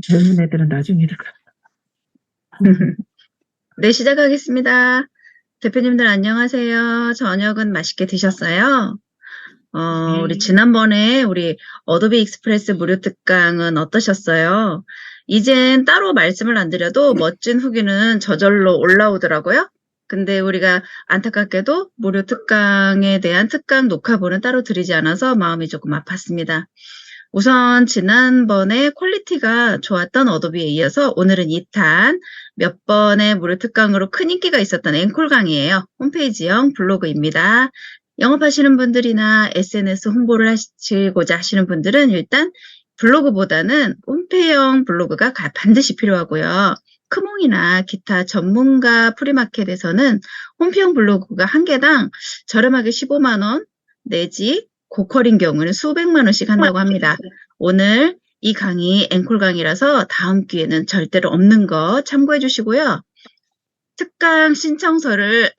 젊은 애들은 나중에 들어. 네, 시작하겠습니다. 대표님들 안녕하세요. 저녁은 맛있게 드셨어요? 우리 지난번에 우리 어도비 익스프레스 무료 특강은 어떠셨어요? 이젠 따로 말씀을 안 드려도 멋진 후기는 저절로 올라오더라고요. 근데 우리가 안타깝게도 무료 특강에 대한 특강 녹화본은 따로 드리지 않아서 마음이 조금 아팠습니다. 우선 지난번에 퀄리티가 좋았던 어도비에 이어서 오늘은 2탄 몇 번의 무료 특강으로 큰 인기가 있었던 앵콜 강의예요. 홈페이지형 블로그입니다. 영업하시는 분들이나 SNS 홍보를 하시고자 하시는 분들은 일단 블로그보다는 홈페이지형 블로그가 반드시 필요하고요. 크몽이나 기타 전문가 프리마켓에서는 홈페이지형 블로그가 한 개당 저렴하게 15만 원 내지 고퀄인 경우는 수백만 원씩 한다고 합니다. 오늘 이 강의 앵콜 강의라서 다음 기회는 절대로 없는 거 참고해 주시고요. 특강 신청서를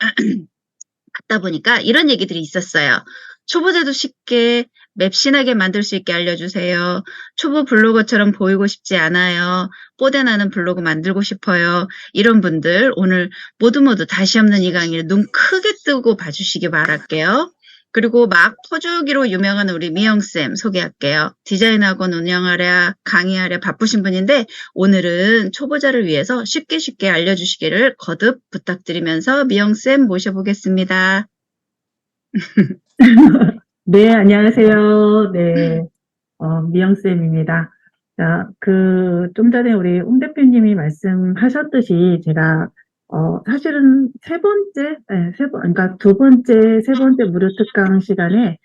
받다 보니까 이런 얘기들이 있었어요. 초보자도 쉽게 맵신하게 만들 수 있게 알려주세요. 초보 블로거처럼 보이고 싶지 않아요. 뽀대나는 블로그 만들고 싶어요. 이런 분들 오늘 모두 다시 없는 이 강의를 눈 크게 뜨고 봐주시기 바랄게요. 그리고 막 퍼주기로 유명한 우리 미영쌤 소개할게요. 디자인학원 운영하랴 강의하랴 바쁘신 분인데 오늘은 초보자를 위해서 쉽게 알려주시기를 거듭 부탁드리면서 미영쌤 모셔보겠습니다. 네, 안녕하세요. 네, 미영쌤입니다. 자, 좀 전에 우리 홍 대표님이 말씀하셨듯이 제가, 사실은 그러니까 세 번째 무료 특강 시간에,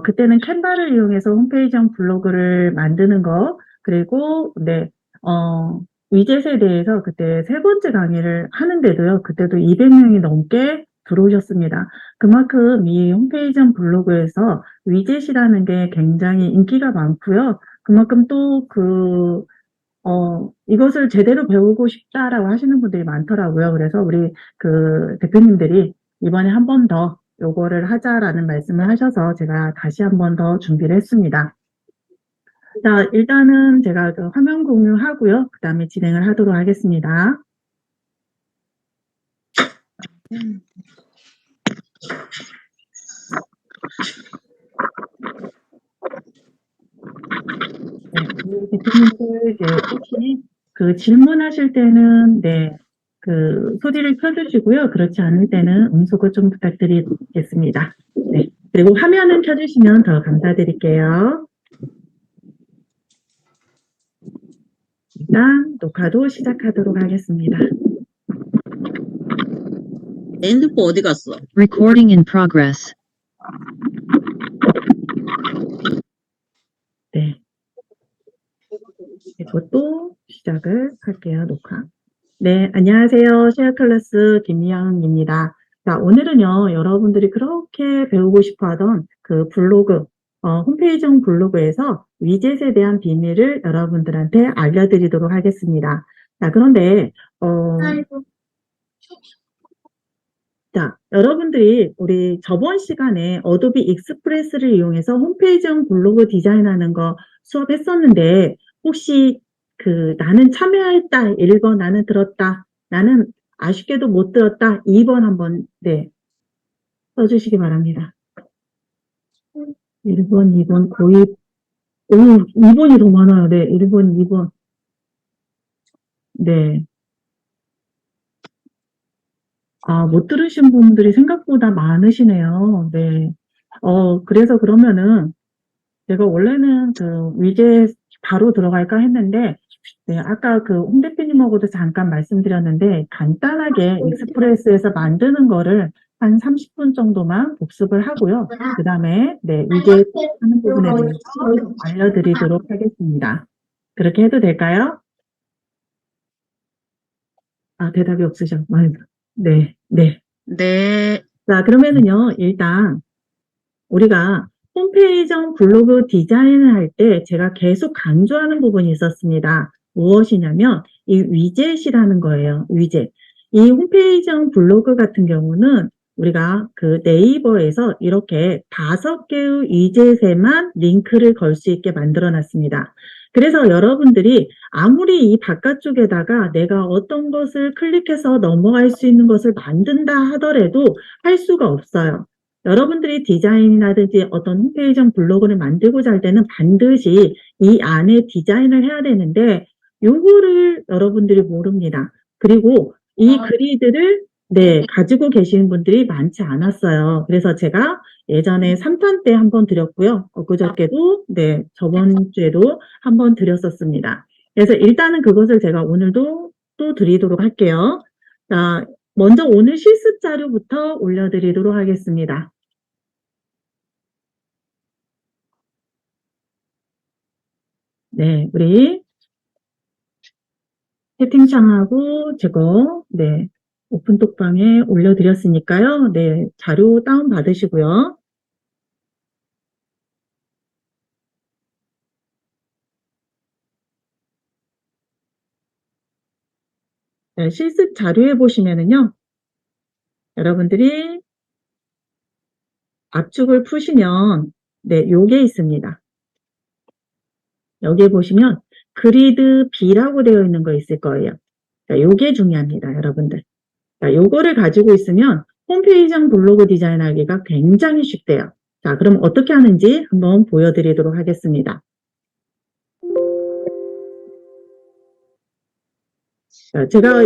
그때는 캔바를 이용해서 홈페이지형 블로그를 만드는 거, 그리고, 네, 위젯에 대해서 그때 세 번째 강의를 하는데도요, 그때도 200명이 넘게 들어오셨습니다. 그만큼 이 홈페이지형 블로그에서 위젯이라는 게 굉장히 인기가 많고요. 그만큼 또 이것을 제대로 배우고 싶다라고 하시는 분들이 많더라고요. 그래서 우리 대표님들이 이번에 한 번 더 요거를 하자라는 말씀을 하셔서 제가 다시 한 번 더 준비를 했습니다. 자, 일단은 제가 화면 공유하고요. 그 다음에 진행을 하도록 하겠습니다. 네, 대표님들 이제 혹시 질문하실 때는 소리를 켜주시고요. 그렇지 않을 때는 음소거 좀 부탁드리겠습니다. 네, 그리고 화면은 켜주시면 더 감사드릴게요. 일단 녹화도 시작하도록 하겠습니다. 핸드폰 어디 갔어? Recording in progress. 네. 이것도 시작을 할게요, 녹화. 네, 안녕하세요. 쉐어클래스 김미영입니다. 자, 오늘은요, 여러분들이 그렇게 배우고 싶어 하던 그 블로그, 홈페이지용 블로그에서 위젯에 대한 비밀을 여러분들한테 알려드리도록 하겠습니다. 자, 그런데, 자, 여러분들이 우리 저번 시간에 어도비 익스프레스를 이용해서 홈페이지용 블로그 디자인하는 거 수업했었는데, 혹시 나는 참여했다, 1번 나는 들었다, 나는 아쉽게도 못 들었다, 2번 한번, 네, 써주시기 바랍니다. 1번, 2번, 거의, 2번이 더 많아요. 네, 1번, 2번. 네. 못 들으신 분들이 생각보다 많으시네요. 네. 그래서 그러면은, 제가 원래는 위젯 바로 들어갈까 했는데, 네, 아까 홍 대표님하고도 잠깐 말씀드렸는데, 간단하게 익스프레스에서 만드는 거를 한 30분 정도만 복습을 하고요. 그 다음에, 네, 위젯 하는 부분에 대해서 알려드리도록 하겠습니다. 그렇게 해도 될까요? 대답이 없으셔. 네, 네. 네. 자, 그러면은요, 일단, 우리가 홈페이지형 블로그 디자인을 할 때 제가 계속 강조하는 부분이 있었습니다. 무엇이냐면 이 위젯이라는 거예요. 위젯. 이 홈페이지형 블로그 같은 경우는 우리가 네이버에서 이렇게 5개의 위젯에만 링크를 걸 수 있게 만들어 놨습니다. 그래서 여러분들이 아무리 이 바깥쪽에다가 내가 어떤 것을 클릭해서 넘어갈 수 있는 것을 만든다 하더라도 할 수가 없어요. 여러분들이 디자인이라든지 어떤 홈페이지 블로그를 만들고자 할 때는 반드시 이 안에 디자인을 해야 되는데 요거를 여러분들이 모릅니다. 그리고 이 그리드를 가지고 계시는 분들이 많지 않았어요. 그래서 제가 예전에 3탄 때 한번 드렸고요. 그저께도, 저번 주에도 한번 드렸었습니다. 그래서 일단은 그것을 제가 오늘도 또 드리도록 할게요. 자, 먼저 오늘 실습 자료부터 올려드리도록 하겠습니다. 네, 우리 채팅창하고 제거, 오픈톡방에 올려드렸으니까요. 자료 다운받으시고요. 실습 자료에 보시면은요. 여러분들이 압축을 푸시면, 요게 있습니다. 여기에 보시면 그리드 B라고 되어 있는 거 있을 거예요. 자, 요게 중요합니다, 여러분들. 자, 요거를 가지고 있으면 홈페이지형 블로그 디자인하기가 굉장히 쉽대요. 자, 그럼 어떻게 하는지 한번 보여드리도록 하겠습니다. 자, 제가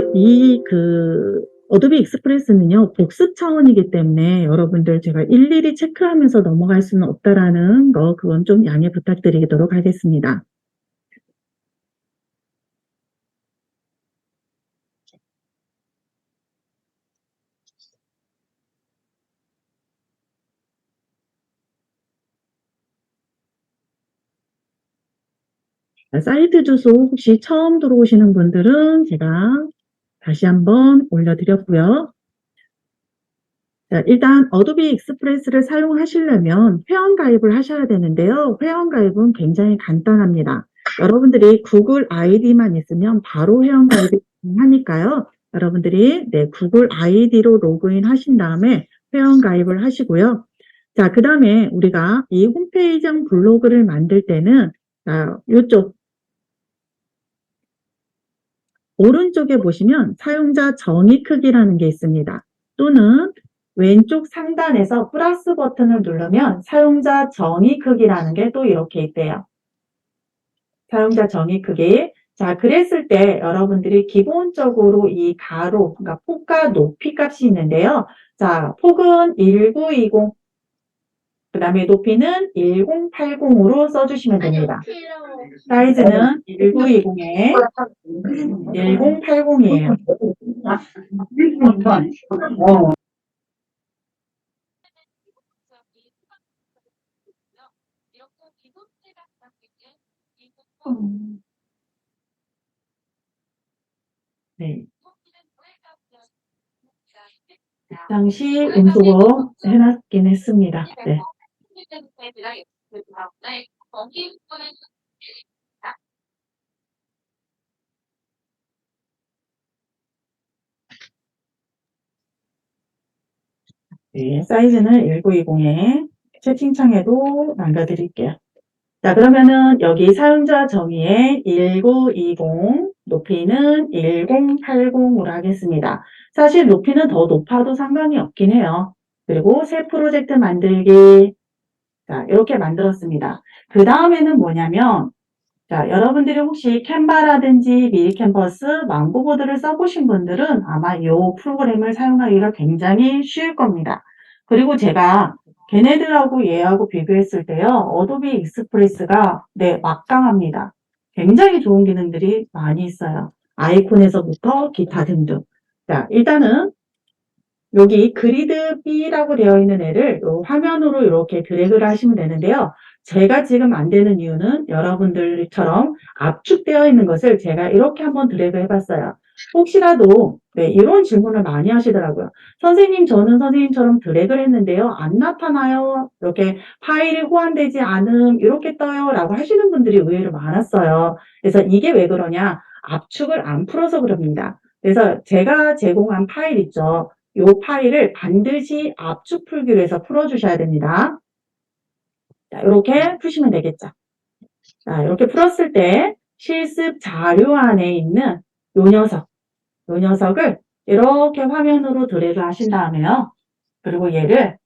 어도비 익스프레스는요, 복습 차원이기 때문에 여러분들 제가 일일이 체크하면서 넘어갈 수는 없다라는 거, 그건 좀 양해 부탁드리도록 하겠습니다. 사이트 주소 혹시 처음 들어오시는 분들은 제가 다시 한번 올려드렸고요. 자, 일단 어도비 익스프레스를 사용하시려면 회원가입을 하셔야 되는데요. 회원가입은 굉장히 간단합니다. 여러분들이 구글 아이디만 있으면 바로 회원가입이 가능하니까요. 여러분들이 구글 아이디로 로그인 하신 다음에 회원가입을 하시고요. 자, 그 다음에 우리가 이 홈페이지형 블로그를 만들 때는 이쪽 오른쪽에 보시면 사용자 정의 크기라는 게 있습니다. 또는 왼쪽 상단에서 플러스 버튼을 누르면 사용자 정의 크기라는 게 또 이렇게 있대요. 사용자 정의 크기. 자, 그랬을 때 여러분들이 기본적으로 이 가로, 그러니까 폭과 높이 값이 있는데요. 자, 폭은 1920, 그 다음에 높이는 1080으로 써주시면 됩니다. 사이즈는 1920에 1080이에요. 네. 당시 음소거 해놨긴 했습니다. 네. 네, 사이즈는 1920에 채팅창에도 남겨드릴게요. 자, 그러면은 여기 사용자 정의에 1920, 높이는 1080으로 하겠습니다. 사실 높이는 더 높아도 상관이 없긴 해요. 그리고 새 프로젝트 만들기. 자, 이렇게 만들었습니다. 그 다음에는 뭐냐면, 자, 여러분들이 혹시 캔바라든지 미리 캔버스, 망고보드를 써보신 분들은 아마 이 프로그램을 사용하기가 굉장히 쉬울 겁니다. 그리고 제가 걔네들하고 얘하고 비교했을 때요, 어도비 익스프레스가 막강합니다. 굉장히 좋은 기능들이 많이 있어요. 아이콘에서부터 기타 등등. 자, 일단은 여기 그리드 B라고 되어 있는 애를 요 화면으로 이렇게 드래그를 하시면 되는데요. 제가 지금 안 되는 이유는 여러분들처럼 압축되어 있는 것을 제가 이렇게 한번 드래그 해봤어요. 혹시라도 이런 질문을 많이 하시더라고요. 선생님, 저는 선생님처럼 드래그를 했는데요. 안 나타나요. 이렇게 파일이 호환되지 않음 이렇게 떠요. 라고 하시는 분들이 의외로 많았어요. 그래서 이게 왜 그러냐. 압축을 안 풀어서 그럽니다. 그래서 제가 제공한 파일 있죠. 이 파일을 반드시 압축 풀기로 해서 풀어주셔야 됩니다. 자, 이렇게 푸시면 되겠죠. 자, 이렇게 풀었을 때 실습 자료 안에 있는 요 녀석을 이렇게 화면으로 드래그 하신 다음에요. 그리고 얘를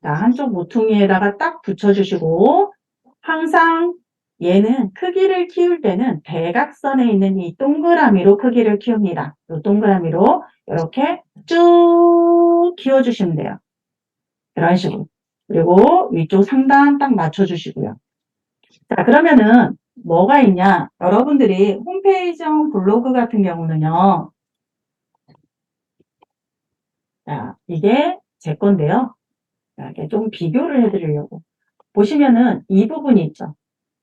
자, 한쪽 모퉁이에다가 딱 붙여주시고 항상 얘는 크기를 키울 때는 대각선에 있는 이 동그라미로 크기를 키웁니다. 이 동그라미로 이렇게 쭉 키워주시면 돼요. 이런 식으로. 그리고 위쪽 상단 딱 맞춰주시고요. 자, 그러면은 뭐가 있냐? 여러분들이 홈페이지형 블로그 같은 경우는요. 자, 이게 제 건데요. 자, 이렇게 좀 비교를 해드리려고. 보시면은 이 부분이 있죠.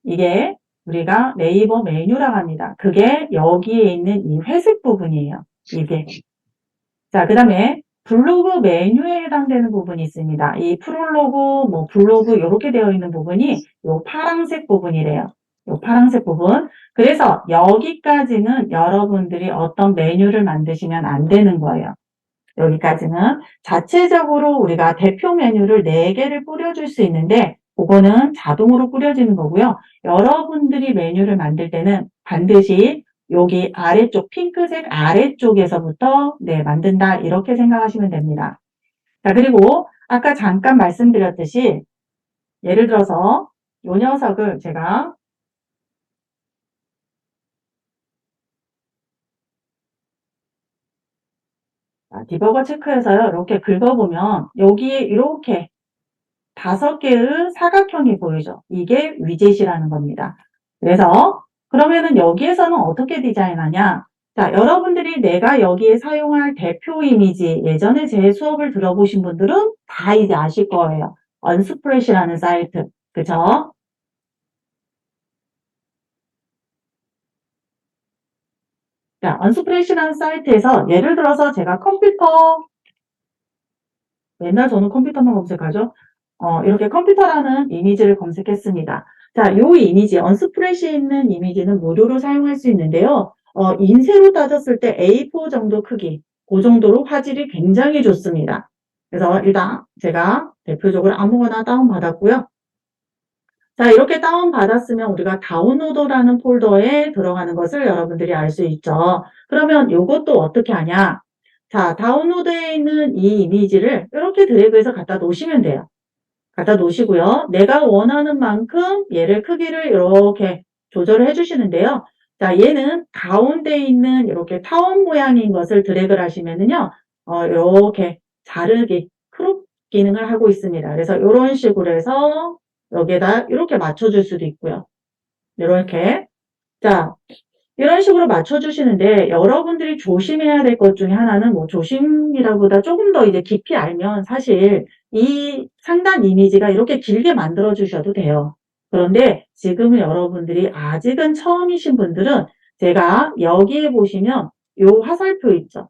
이게 우리가 네이버 메뉴라고 합니다. 그게 여기에 있는 이 회색 부분이에요. 이게. 자, 그 다음에 블로그 메뉴에 해당되는 부분이 있습니다. 이 프롤로그, 뭐 블로그 이렇게 되어 있는 부분이 요 파란색 부분이래요. 요 파란색 부분. 그래서 여기까지는 여러분들이 어떤 메뉴를 만드시면 안 되는 거예요. 여기까지는 자체적으로 우리가 대표 메뉴를 4개를 뿌려줄 수 있는데 그거는 자동으로 뿌려지는 거고요. 여러분들이 메뉴를 만들 때는 반드시 여기 아래쪽 핑크색 아래쪽에서부터 만든다 이렇게 생각하시면 됩니다. 자, 그리고 아까 잠깐 말씀드렸듯이 예를 들어서 이 녀석을 제가 디버거 체크해서요. 이렇게 긁어보면 여기에 이렇게 5개의 사각형이 보이죠. 이게 위젯이라는 겁니다. 그래서 그러면은 여기에서는 어떻게 디자인하냐? 자, 여러분들이 내가 여기에 사용할 대표 이미지 예전에 제 수업을 들어보신 분들은 다 이제 아실 거예요. 언스프레시라는 사이트. 그죠? 자, 언스프레시라는 사이트에서 예를 들어서 제가 맨날 저는 컴퓨터만 검색하죠. 이렇게 컴퓨터라는 이미지를 검색했습니다. 자, 요 이미지, 언스프레시에 있는 이미지는 무료로 사용할 수 있는데요. 인쇄로 따졌을 때 A4 정도 크기, 그 정도로 화질이 굉장히 좋습니다. 그래서 일단 제가 대표적으로 아무거나 다운받았고요. 자, 이렇게 다운받았으면 우리가 다운로더라는 폴더에 들어가는 것을 여러분들이 알 수 있죠. 그러면 이것도 어떻게 하냐? 자, 다운로드에 있는 이 이미지를 이렇게 드래그해서 갖다 놓으시면 돼요. 갖다 놓으시고요. 내가 원하는 만큼 얘를 크기를 이렇게 조절을 해주시는데요. 자, 얘는 가운데 있는 이렇게 타원 모양인 것을 드래그를 하시면은요, 이렇게 자르기, 크롭 기능을 하고 있습니다. 그래서 이런 식으로 해서 여기에다 이렇게 맞춰줄 수도 있고요. 이렇게. 자, 이런 식으로 맞춰주시는데 여러분들이 조심해야 될 것 중에 하나는 뭐 조심이라보다 조금 더 이제 깊이 알면 사실 이 상단 이미지가 이렇게 길게 만들어 주셔도 돼요. 그런데 지금은 여러분들이 아직은 처음이신 분들은 제가 여기에 보시면 요 화살표 있죠.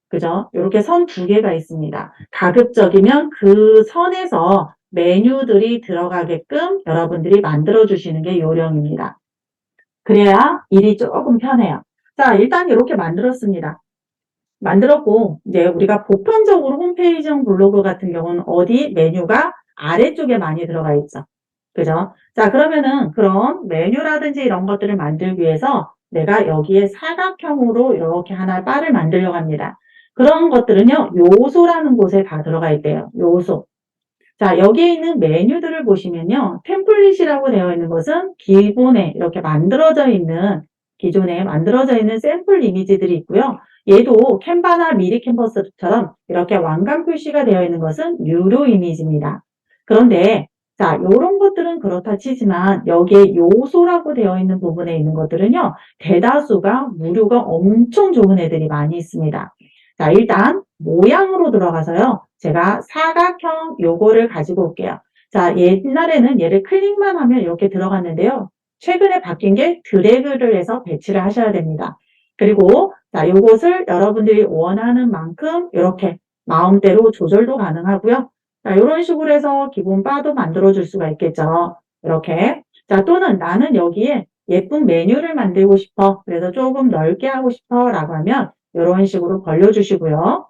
그죠? 이렇게 선 2개가 있습니다. 가급적이면 그 선에서 메뉴들이 들어가게끔 여러분들이 만들어 주시는 게 요령입니다. 그래야 일이 조금 편해요. 자, 일단 이렇게 만들었습니다. 만들었고 이제 우리가 보편적으로 홈페이지형 블로그 같은 경우는 어디 메뉴가 아래쪽에 많이 들어가 있죠. 그죠? 자, 그러면은 그런 메뉴라든지 이런 것들을 만들기 위해서 내가 여기에 사각형으로 이렇게 하나 바를 만들려고 합니다. 그런 것들은요, 요소라는 곳에 다 들어가 있대요. 요소. 자, 여기에 있는 메뉴들을 보시면요. 템플릿이라고 되어 있는 것은 기존에 이렇게 만들어져 있는, 기존에 만들어져 있는 샘플 이미지들이 있고요. 얘도 캔바나 미리 캔버스처럼 이렇게 왕관 표시가 되어 있는 것은 유료 이미지입니다. 그런데 자, 요런 것들은 그렇다 치지만 여기에 요소라고 되어 있는 부분에 있는 것들은요. 대다수가 무료가 엄청 좋은 애들이 많이 있습니다. 자, 일단 모양으로 들어가서요. 제가 사각형 요거를 가지고 올게요. 자, 옛날에는 얘를 클릭만 하면 이렇게 들어갔는데요. 최근에 바뀐 게 드래그를 해서 배치를 하셔야 됩니다. 그리고 자, 요것을 여러분들이 원하는 만큼 이렇게 마음대로 조절도 가능하고요. 자, 이런 식으로 해서 기본 바도 만들어 줄 수가 있겠죠. 이렇게. 자, 또는 나는 여기에 예쁜 메뉴를 만들고 싶어. 그래서 조금 넓게 하고 싶어. 라고 하면 이런 식으로 벌려주시고요.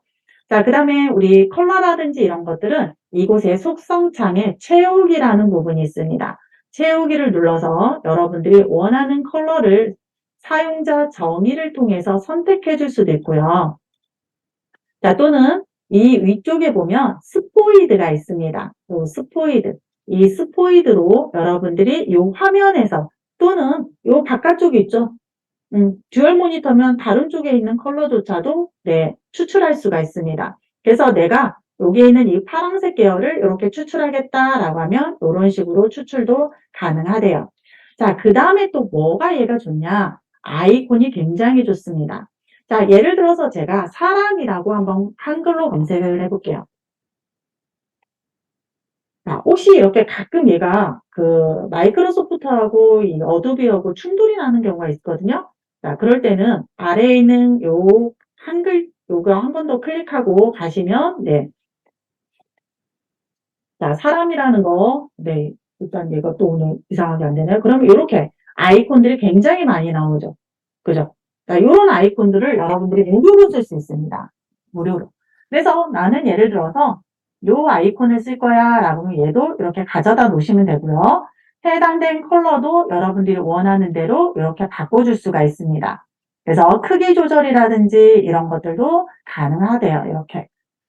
자, 그 다음에 우리 컬러라든지 이런 것들은 이곳에 속성창에 채우기라는 부분이 있습니다. 채우기를 눌러서 여러분들이 원하는 컬러를 사용자 정의를 통해서 선택해 줄 수도 있고요. 자, 또는 이 위쪽에 보면 스포이드가 있습니다. 요 스포이드. 이 스포이드로 여러분들이 이 화면에서 또는 요 바깥쪽에 있죠. 듀얼 모니터면 다른 쪽에 있는 컬러조차도 네, 추출할 수가 있습니다. 그래서 내가 여기에 있는 이 파란색 계열을 이렇게 추출하겠다라고 하면 이런 식으로 추출도 가능하대요. 자, 그 다음에 또 뭐가 얘가 좋냐? 아이콘이 굉장히 좋습니다. 자, 예를 들어서 제가 사람이라고 한번 한글로 검색을 해볼게요. 자, 혹시 이렇게 가끔 얘가 그 마이크로소프트하고 이 어도비하고 충돌이 나는 경우가 있거든요. 자, 그럴 때는 아래에 있는 요 한글 요거 한 번 더 클릭하고 가시면 네. 자, 사람이라는 거 네. 일단 얘가 또 오늘 이상하게 안 되네요. 그러면 이렇게 아이콘들이 굉장히 많이 나오죠. 그죠? 자, 요런 아이콘들을 여러분들이 무료로 쓸 수 있습니다. 무료로. 그래서 나는 예를 들어서 요 아이콘을 쓸 거야 라고 하면 얘도 이렇게 가져다 놓으시면 되고요. 해당된 컬러도 여러분들이 원하는 대로 이렇게 바꿔줄 수가 있습니다. 그래서 크기 조절이라든지 이런 것들도 가능하대요. 이렇게.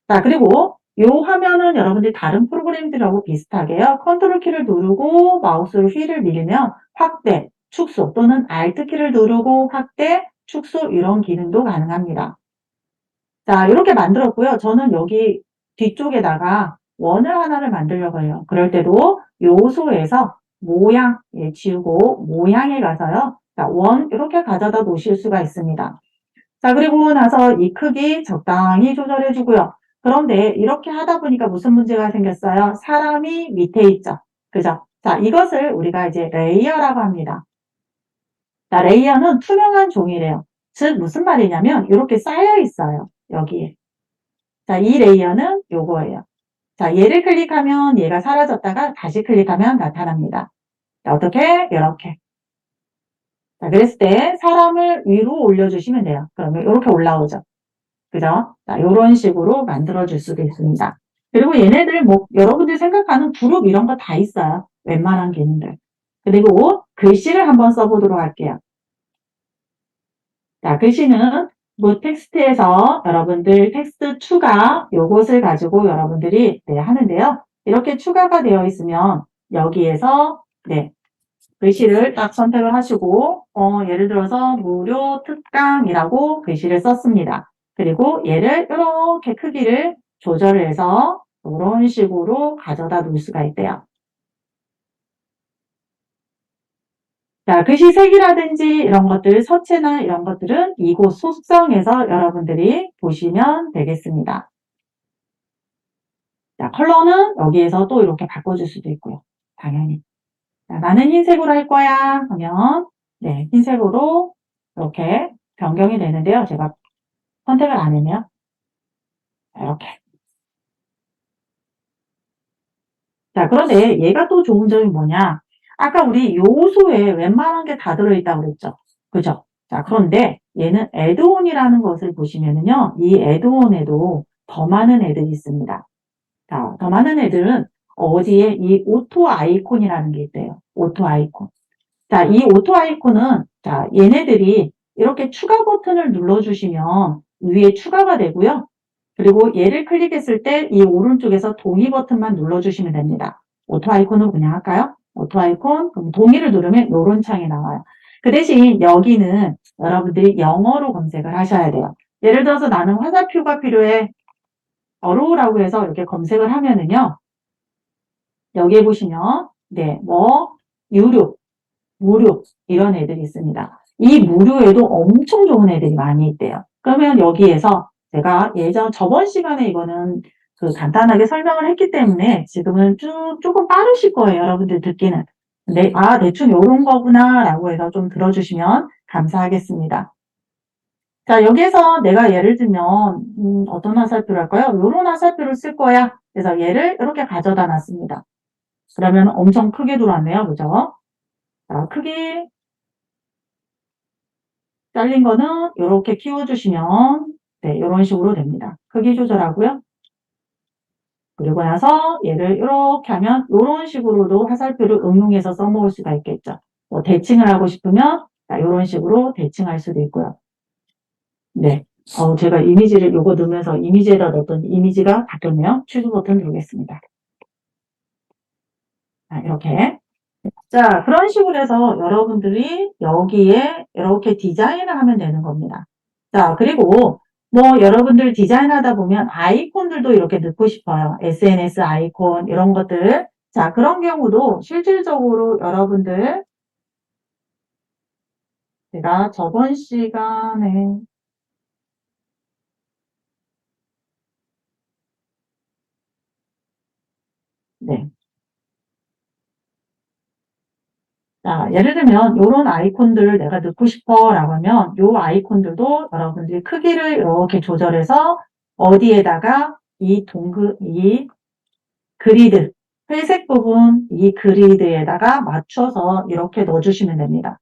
자, 그리고 요 화면은 여러분들이 다른 프로그램들하고 비슷하게요. 컨트롤 키를 누르고 마우스로 휠을 밀면 확대, 축소 또는 Alt 키를 누르고 확대, 축소 이런 기능도 가능합니다. 자, 이렇게 만들었고요. 저는 여기 뒤쪽에다가 원을 하나를 만들려고 해요. 그럴 때도 요소에서 모양 지우고 모양에 가서요. 자, 원 이렇게 가져다 놓으실 수가 있습니다. 자, 그리고 나서 이 크기 적당히 조절해 주고요. 그런데 이렇게 하다 보니까 무슨 문제가 생겼어요? 사람이 밑에 있죠. 그죠? 자, 이것을 우리가 이제 레이어라고 합니다. 자, 레이어는 투명한 종이래요. 즉, 무슨 말이냐면, 이렇게 쌓여 있어요. 여기에. 자, 이 레이어는 요거예요. 자, 얘를 클릭하면 얘가 사라졌다가 다시 클릭하면 나타납니다. 자, 어떻게? 이렇게. 자, 그랬을 때 사람을 위로 올려주시면 돼요. 그러면 이렇게 올라오죠. 그죠? 자, 요런 식으로 만들어줄 수도 있습니다. 그리고 얘네들 뭐, 여러분들이 생각하는 그룹 이런 거 다 있어요. 웬만한 기능들. 그리고 글씨를 한번 써보도록 할게요. 자, 글씨는 뭐 텍스트에서 여러분들 텍스트 추가 요것을 가지고 여러분들이 네, 하는데요. 이렇게 추가가 되어 있으면 여기에서 네, 글씨를 딱 선택을 하시고 예를 들어서 무료 특강이라고 글씨를 썼습니다. 그리고 얘를 이렇게 크기를 조절을 해서 이런 식으로 가져다 놓을 수가 있대요. 자, 글씨 색이라든지 이런 것들, 서체나 이런 것들은 이곳 속성에서 여러분들이 보시면 되겠습니다. 자, 컬러는 여기에서 또 이렇게 바꿔줄 수도 있고요. 당연히. 자, 나는 흰색으로 할 거야 하면 네, 흰색으로 이렇게 변경이 되는데요. 제가 선택을 안 했네요. 이렇게. 자, 그런데 얘가 또 좋은 점이 뭐냐? 아까 우리 요소에 웬만한 게 다 들어있다고 그랬죠? 그죠? 자, 그런데 얘는 애드온이라는 것을 보시면은요, 이 애드온에도 더 많은 애들이 있습니다. 자, 더 많은 애들은 어디에 이 오토 아이콘이라는 게 있대요. 오토 아이콘. 자, 이 오토 아이콘은, 자, 얘네들이 이렇게 추가 버튼을 눌러주시면 위에 추가가 되고요. 그리고 얘를 클릭했을 때 이 오른쪽에서 동의 버튼만 눌러주시면 됩니다. 오토 아이콘을 그냥 할까요? 오토 아이콘, 그럼 동의를 누르면 이런 창이 나와요. 그 대신 여기는 여러분들이 영어로 검색을 하셔야 돼요. 예를 들어서 나는 화살표가 필요해. 어로우라고 해서 이렇게 검색을 하면은요. 여기에 보시면, 네, 뭐, 유료, 무료, 이런 애들이 있습니다. 이 무료에도 엄청 좋은 애들이 많이 있대요. 그러면 여기에서 제가 저번 시간에 이거는 그 간단하게 설명을 했기 때문에 지금은 조금 빠르실 거예요. 여러분들 듣기는. 근데, 대충 요런 거구나, 라고 해서 좀 들어주시면 감사하겠습니다. 자, 여기에서 내가 예를 들면, 어떤 화살표를 할까요? 요런 화살표를 쓸 거야. 그래서 얘를 이렇게 가져다 놨습니다. 그러면 엄청 크게 들어왔네요. 그죠? 자, 크기 잘린 거는 이렇게 키워주시면 네, 이런 식으로 됩니다. 크기 조절하고요. 그리고 나서 얘를 이렇게 하면 이런 식으로도 화살표를 응용해서 써먹을 수가 있겠죠. 뭐 대칭을 하고 싶으면 이런 식으로 대칭할 수도 있고요. 네. 제가 이미지를 요거 넣으면서 이미지에다 넣었더니 이미지가 바뀌었네요. 취소 버튼 누르겠습니다. 이렇게. 자, 그런 식으로 해서 여러분들이 여기에 이렇게 디자인을 하면 되는 겁니다. 자, 그리고 뭐 여러분들 디자인하다 보면 아이콘들도 이렇게 넣고 싶어요. SNS 아이콘 이런 것들. 자, 그런 경우도 실질적으로 여러분들 제가 저번 시간에 네. 자, 예를 들면 이런 아이콘들을 내가 넣고 싶어 라고 하면 이 아이콘들도 여러분들이 크기를 이렇게 조절해서 어디에다가 이 그리드, 회색 부분 이 그리드에다가 맞춰서 이렇게 넣어주시면 됩니다.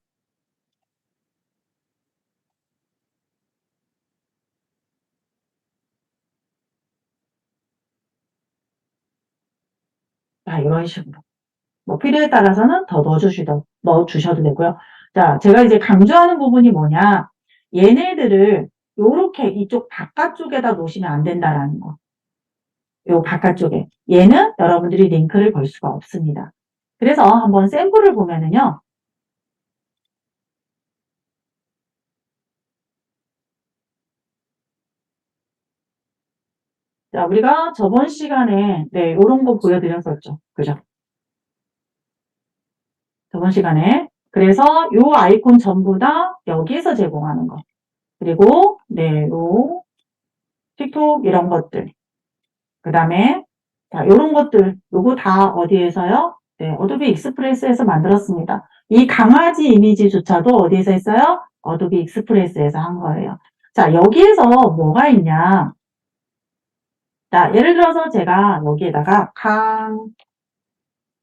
자, 이런 식으로. 뭐 필요에 따라서는 더 넣어주셔도 되고요. 자, 제가 이제 강조하는 부분이 뭐냐. 얘네들을 요렇게 이쪽 바깥쪽에다 놓으시면 안 된다라는 거. 요 바깥쪽에. 얘는 여러분들이 링크를 걸 수가 없습니다. 그래서 한번 샘플을 보면은요. 자, 우리가 저번 시간에, 네, 요런 거 보여드렸었죠. 그죠? 저번 시간에. 그래서 요 아이콘 전부 다 여기에서 제공하는 거. 그리고, 네, 요 틱톡 이런 것들. 그 다음에, 자, 요런 것들, 요거 다 어디에서요? 네, 어도비 익스프레스에서 만들었습니다. 이 강아지 이미지조차도 어디에서 했어요? 어도비 익스프레스에서 한 거예요. 자, 여기에서 뭐가 있냐? 자, 예를 들어서 제가 여기에다가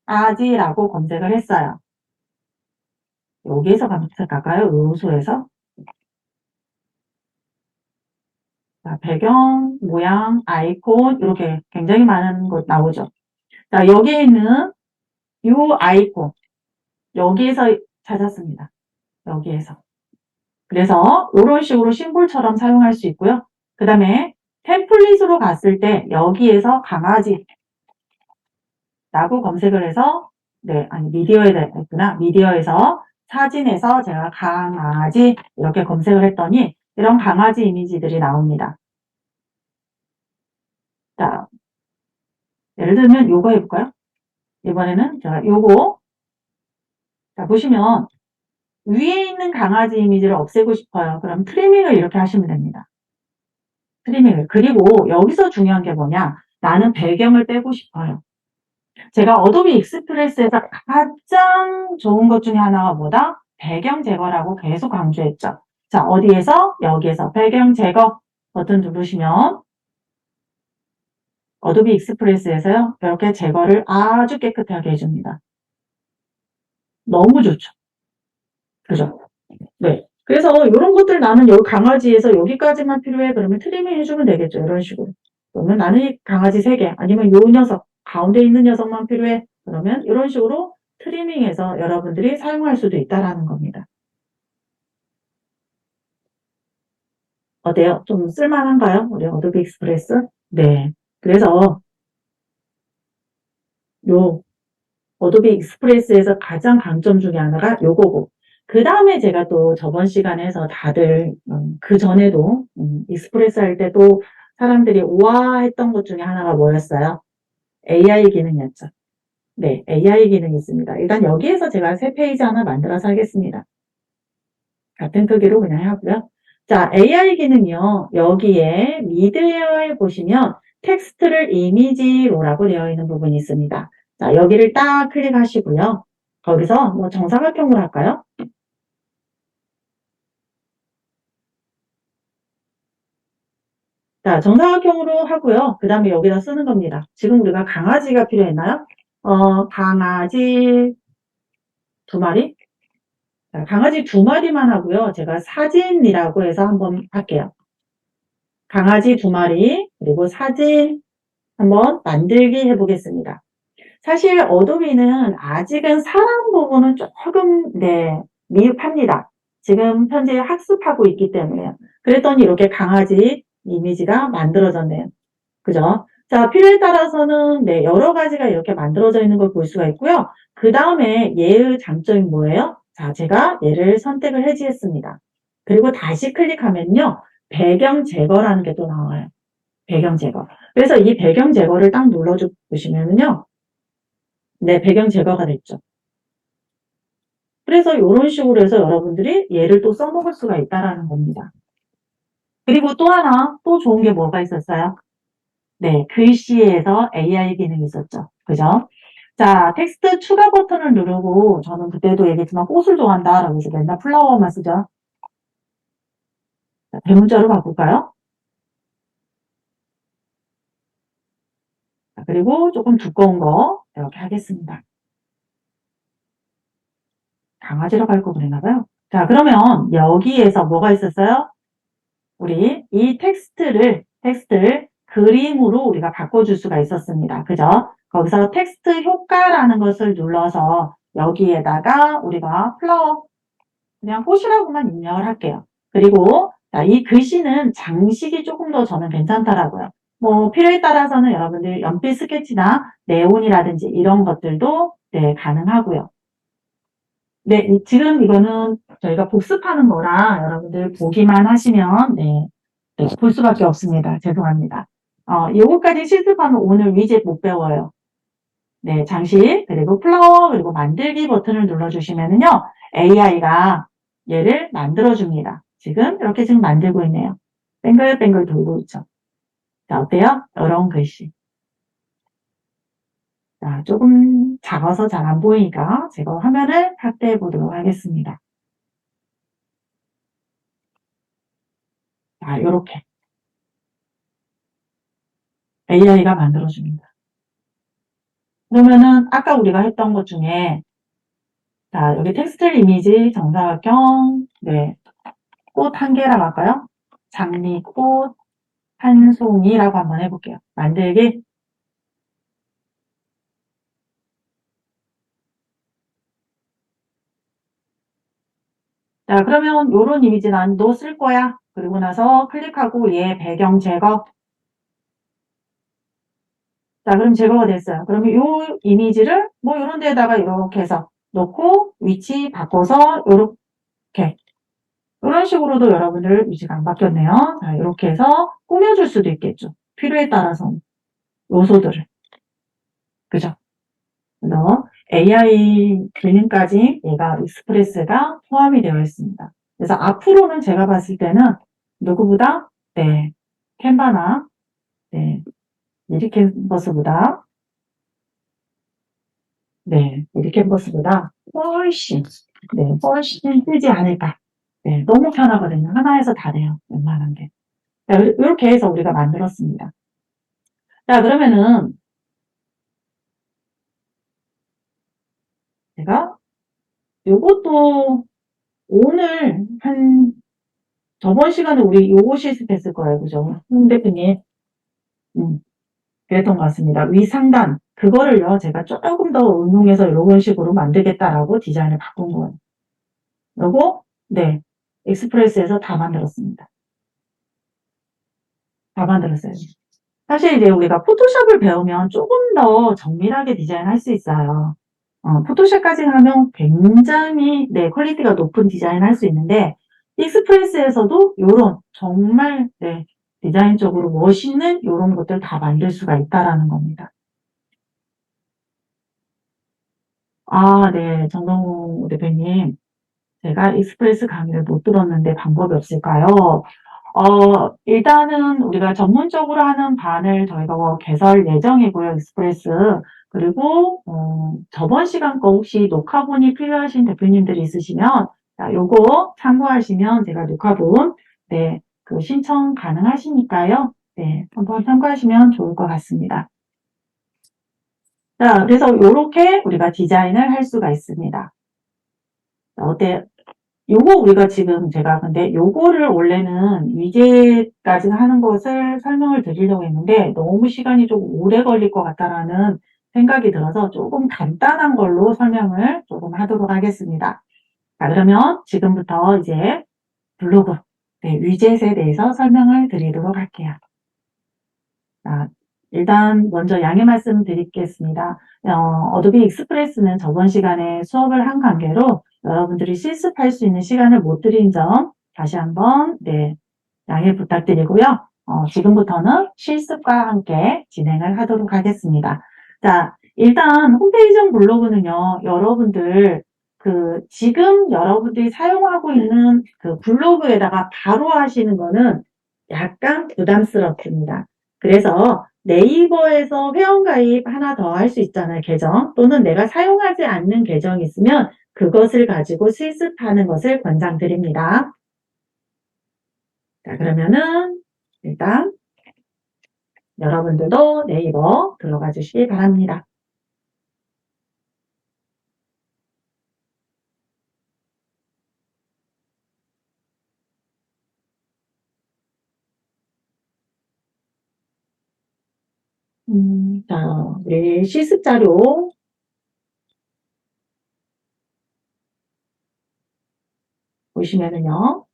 강아지라고 검색을 했어요. 여기에서 검색할까요? 요소에서. 자, 배경, 모양, 아이콘, 이렇게 굉장히 많은 것 나오죠. 자, 여기에 있는 요 아이콘, 여기에서 찾았습니다. 여기에서. 그래서 이런 식으로 심볼처럼 사용할 수 있고요. 그 다음에 템플릿으로 갔을 때 여기에서 강아지라고 검색을 해서 네, 아니 미디어에 있구나. 미디어에서 사진에서 제가 강아지 이렇게 검색을 했더니 이런 강아지 이미지들이 나옵니다. 자, 예를 들면 요거 해볼까요? 이번에는 제가 요거 자 보시면 위에 있는 강아지 이미지를 없애고 싶어요. 그럼 트리밍을 이렇게 하시면 됩니다. 트리밍을. 그리고 여기서 중요한 게 뭐냐? 나는 배경을 빼고 싶어요. 제가 어도비 익스프레스에서 가장 좋은 것 중에 하나가 뭐다? 배경 제거라고 계속 강조했죠. 자, 어디에서? 여기에서 배경 제거 버튼 누르시면 어도비 익스프레스에서요. 이렇게 제거를 아주 깨끗하게 해줍니다. 너무 좋죠. 그죠? 네. 그래서 이런 것들 나는 여기 강아지에서 여기까지만 필요해. 그러면 트리밍 해주면 되겠죠. 이런 식으로. 그러면 나는 이 강아지 3개 아니면 요 녀석 가운데 있는 녀석만 필요해. 그러면 이런 식으로 트리밍해서 여러분들이 사용할 수도 있다라는 겁니다. 어때요? 좀 쓸만한가요? 우리 어도비 익스프레스? 네. 그래서 요 어도비 익스프레스에서 가장 강점 중에 하나가 요거고 그 다음에 제가 또 저번 시간에서 다들 그 전에도 익스프레스 할 때도 사람들이 우아했던 것 중에 하나가 뭐였어요? AI 기능이었죠. 네, AI 기능이 있습니다. 일단 여기에서 제가 새 페이지 하나 만들어서 하겠습니다. 같은 크기로 그냥 하고요. 자, AI 기능이요. 여기에 미드웨어에 보시면 텍스트를 이미지로라고 되어 있는 부분이 있습니다. 자, 여기를 딱 클릭하시고요. 거기서 뭐 정사각형으로 할까요? 자, 정사각형으로 하고요. 그 다음에 여기다 쓰는 겁니다. 지금 우리가 강아지가 필요했나요? 강아지 2마리? 자, 강아지 2마리만 하고요. 제가 사진이라고 해서 한번 할게요. 강아지 2마리, 그리고 사진, 한번 만들기 해보겠습니다. 사실 어도비는 아직은 사람 부분은 조금 미흡합니다. 지금 현재 학습하고 있기 때문에요. 그랬더니 이렇게 강아지 이미지가 만들어졌네요. 그죠? 자, 필요에 따라서는 여러 가지가 이렇게 만들어져 있는 걸 볼 수가 있고요. 그 다음에 얘의 장점이 뭐예요? 자, 제가 얘를 선택을 해지했습니다. 그리고 다시 클릭하면요. 배경 제거라는 게 또 나와요. 배경 제거. 그래서 이 배경 제거를 딱 보시면은요. 배경 제거가 됐죠. 그래서 이런 식으로 해서 여러분들이 얘를 또 써먹을 수가 있다라는 겁니다. 그리고 또 하나, 또 좋은 게 뭐가 있었어요? 글씨에서 AI 기능이 있었죠. 그죠? 자, 텍스트 추가 버튼을 누르고, 저는 그때도 얘기했지만 꽃을 좋아한다라고 해서 맨날 플라워만 쓰죠. 자, 대문자로 바꿀까요? 자, 그리고 조금 두꺼운 거, 이렇게 하겠습니다. 강아지로 갈 거 그랬나봐요. 자, 그러면 여기에서 뭐가 있었어요? 우리 이 텍스트를 그림으로 우리가 바꿔줄 수가 있었습니다. 그죠? 거기서 텍스트 효과라는 것을 눌러서 여기에다가 우리가 플라워, 그냥 꽃이라고만 입력을 할게요. 그리고 이 글씨는 장식이 조금 더 저는 괜찮더라고요. 뭐 필요에 따라서는 여러분들 연필 스케치나 네온이라든지 이런 것들도 가능하고요. 지금 이거는 저희가 복습하는 거라 여러분들 보기만 하시면 볼 수밖에 없습니다. 죄송합니다. 요거까지 실습하면 오늘 위젯 못 배워요. 장식, 그리고 플라워, 그리고 만들기 버튼을 눌러주시면은요, AI가 얘를 만들어줍니다. 이렇게 지금 만들고 있네요. 뱅글뱅글 돌고 있죠. 자, 어때요? 이런 글씨. 자, 조금 작아서 잘 안 보이니까 제가 화면을 확대해 보도록 하겠습니다. 자, 요렇게. AI가 만들어줍니다. 그러면은 아까 우리가 했던 것 중에 자, 여기 텍스트 이미지 정사각형 꽃 한 개라고 할까요? 장미꽃 한 송이라고 한번 해볼게요. 만들기. 자, 그러면 요런 이미지 난 너 쓸 거야. 그리고 나서 클릭하고 얘 배경 제거. 자, 그럼 제거가 됐어요. 그러면 요 이미지를 뭐 요런 데다가 이렇게 해서 놓고 위치 바꿔서 요렇게 이런 식으로도 여러분들 위치가 안 바뀌었네요. 자, 이렇게 해서 꾸며줄 수도 있겠죠. 필요에 따라서 요소들을. 그죠? 그래서 AI 기능까지 얘가 익스프레스가 포함이 되어 있습니다. 그래서 앞으로는 제가 봤을 때는 누구보다 캔바나 미리 캔버스보다 미리 캔버스보다 훨씬 뜨지 않을까. 너무 편하거든요. 하나에서 다 돼요. 웬만한 게. 자, 이렇게 해서 우리가 만들었습니다. 자, 그러면은 제가 요것도 오늘 저번 시간에 우리 요거 실습했을 거예요. 그죠? 홍 대표님. 그랬던 것 같습니다. 위 상단. 그거를요, 제가 조금 더 응용해서 이런 식으로 만들겠다라고 디자인을 바꾼 거예요. 요거, 익스프레스에서 다 만들었습니다. 다 만들었어요. 사실 이제 우리가 포토샵을 배우면 조금 더 정밀하게 디자인할 수 있어요. 포토샵까지 하면 굉장히 퀄리티가 높은 디자인 할 수 있는데 익스프레스에서도 요런 정말 디자인적으로 멋있는 요런 것들 다 만들 수가 있다라는 겁니다. 정동우 대표님. 제가 익스프레스 강의를 못 들었는데 방법이 없을까요? 일단은 우리가 전문적으로 하는 반을 저희가 개설 예정이고요, 익스프레스. 그리고, 저번 시간 거 혹시 녹화본이 필요하신 대표님들이 있으시면, 자, 요거 참고하시면 제가 녹화본, 그 신청 가능하시니까요. 한번 참고하시면 좋을 것 같습니다. 자, 그래서 요렇게 우리가 디자인을 할 수가 있습니다. 어때요? 요거 우리가 지금 제가 근데 요거를 원래는 위계까지 하는 것을 설명을 드리려고 했는데 너무 시간이 좀 오래 걸릴 것 같다라는 생각이 들어서 조금 간단한 걸로 설명을 조금 하도록 하겠습니다. 자, 그러면 지금부터 이제 블로그, 네, 위젯에 대해서 설명을 드리도록 할게요. 자, 일단 먼저 양해 말씀 드리겠습니다. 어도비 익스프레스는 저번 시간에 수업을 한 관계로 여러분들이 실습할 수 있는 시간을 못 드린 점 다시 한번 네, 양해 부탁드리고요. 지금부터는 실습과 함께 진행을 하도록 하겠습니다. 자, 일단 홈페이지 블로그는요, 여러분들 지금 여러분들이 사용하고 있는 그 블로그에다가 바로 하시는 거는 약간 부담스럽습니다. 그래서 네이버에서 회원가입 하나 더 할 수 있잖아요, 계정. 또는 내가 사용하지 않는 계정이 있으면 그것을 가지고 실습하는 것을 권장드립니다. 자, 그러면은 일단 여러분들도 네이버 들어가 주시기 바랍니다. 자, 우리 실습 자료 보시면은요.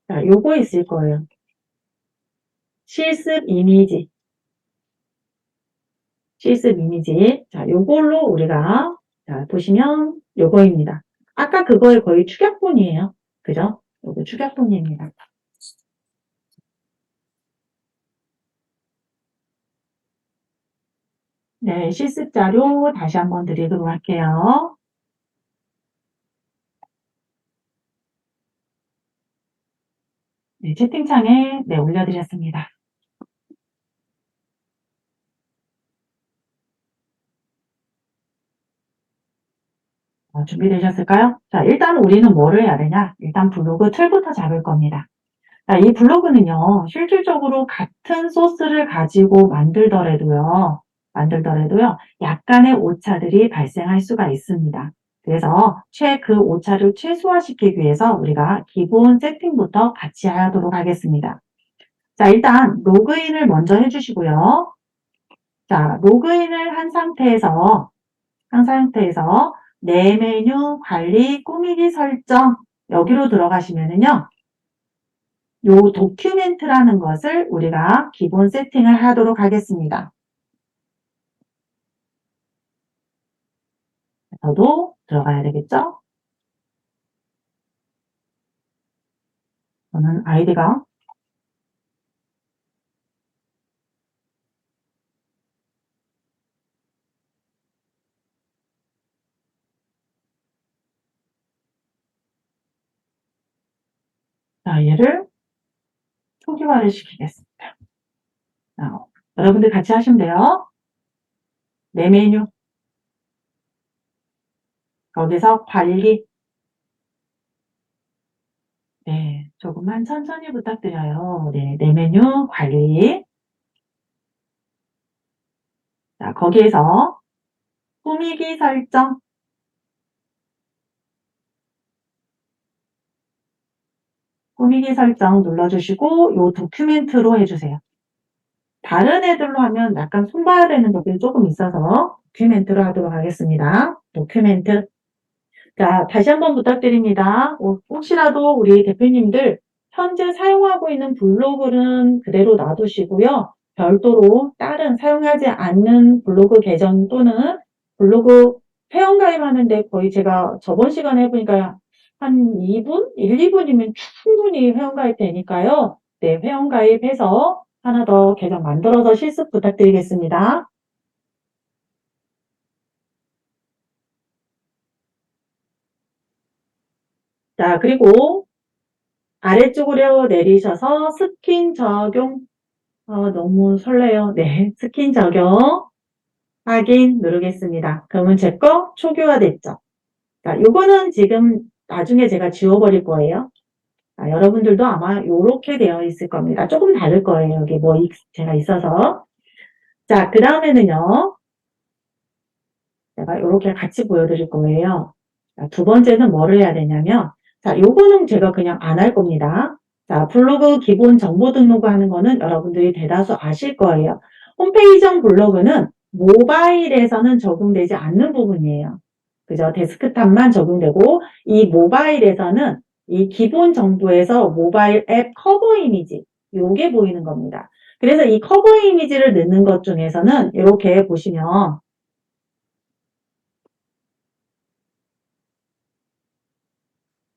자, 요거 있을 거예요. 실습 이미지. 실습 이미지. 자, 요걸로 우리가, 자, 보시면 요거입니다. 아까 그거의 거의 축약본이에요. 그죠? 요거 축약본입니다. 네, 실습 자료 다시 한번 드리도록 할게요. 네, 채팅창에 네, 올려드렸습니다. 준비되셨을까요? 자, 일단 우리는 뭐를 해야 되냐? 일단 블로그 틀부터 잡을 겁니다. 자, 이 블로그는요, 실질적으로 같은 소스를 가지고 만들더라도요, 약간의 오차들이 발생할 수가 있습니다. 그래서 그 오차를 최소화시키기 위해서 우리가 기본 세팅부터 같이 하도록 하겠습니다. 자, 일단 로그인을 먼저 해주시고요. 자, 로그인을 한 상태에서 내 메뉴, 관리, 꾸미기 설정 여기로 들어가시면은요. 요 도큐멘트라는 것을 우리가 기본 세팅을 하도록 하겠습니다. 저도 들어가야 되겠죠? 저는 아이디가 자, 얘를 초기화를 시키겠습니다. 자, 여러분들 같이 하시면 돼요. 내 메뉴 거기서 관리 네, 조금만 천천히 부탁드려요. 네, 내 메뉴 관리 자, 거기에서 꾸미기 설정 눌러주시고 요 도큐멘트로 해주세요. 다른 애들로 하면 약간 손봐야 되는 것들이 조금 있어서 도큐멘트로 하도록 하겠습니다. 도큐멘트. 자, 다시 한번 부탁드립니다. 혹시라도 우리 대표님들 현재 사용하고 있는 블로그는 그대로 놔두시고요. 별도로 다른 사용하지 않는 블로그 계정 또는 블로그 회원가입하는데 거의 제가 저번 시간에 해보니까 한 2분? 1, 2분이면 충분히 회원가입 되니까요. 네, 회원가입해서 하나 더 계정 만들어서 실습 부탁드리겠습니다. 자, 그리고 아래쪽으로 내리셔서 스킨 적용. 너무 설레요. 네, 스킨 적용. 확인 누르겠습니다. 그러면 제 거 초기화 됐죠? 자, 요거는 지금 나중에 제가 지워버릴 거예요. 여러분들도 아마 이렇게 되어 있을 겁니다. 조금 다를 거예요. 여기 뭐 제가 있어서. 자, 그 다음에는요. 제가 이렇게 같이 보여드릴 거예요. 자, 두 번째는 뭐를 해야 되냐면, 자, 요거는 제가 그냥 안 할 겁니다. 자, 블로그 기본 정보 등록하는 거는 여러분들이 대다수 아실 거예요. 홈페이지형 블로그는 모바일에서는 적용되지 않는 부분이에요. 그죠? 데스크탑만 적용되고, 이 모바일에서는 이 기본 정보에서 모바일 앱 커버 이미지, 요게 보이는 겁니다. 그래서 이 커버 이미지를 넣는 것 중에서는 이렇게 보시면,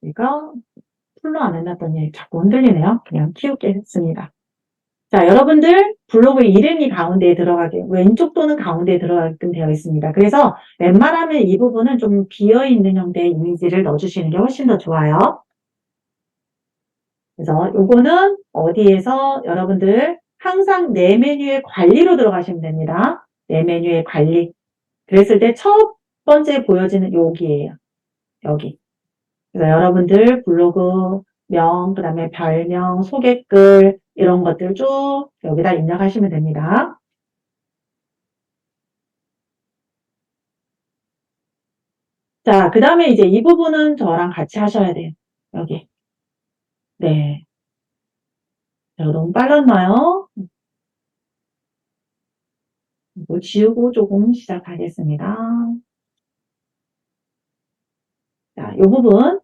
이거 풀로 안 해놨더니 자꾸 흔들리네요. 그냥 키우겠습니다. 자, 여러분들 블로그 이름이 가운데에 들어가게, 왼쪽 또는 가운데에 들어가게끔 되어 있습니다. 그래서 웬만하면 이 부분은 좀 비어있는 형태의 이미지를 넣어주시는 게 훨씬 더 좋아요. 그래서 요거는 어디에서 여러분들 항상 내 메뉴의 관리로 들어가시면 됩니다. 내 메뉴의 관리. 그랬을 때 첫 번째 보여지는 여기예요. 여기. 그래서 여러분들 블로그 명, 그 다음에 별명, 소개글 이런 것들 쭉 여기다 입력하시면 됩니다. 자, 그 다음에 이제 이 부분은 저랑 같이 하셔야 돼요. 여기. 네. 제가 너무 빨랐나요? 이거 지우고 조금 시작하겠습니다. 자, 이 부분.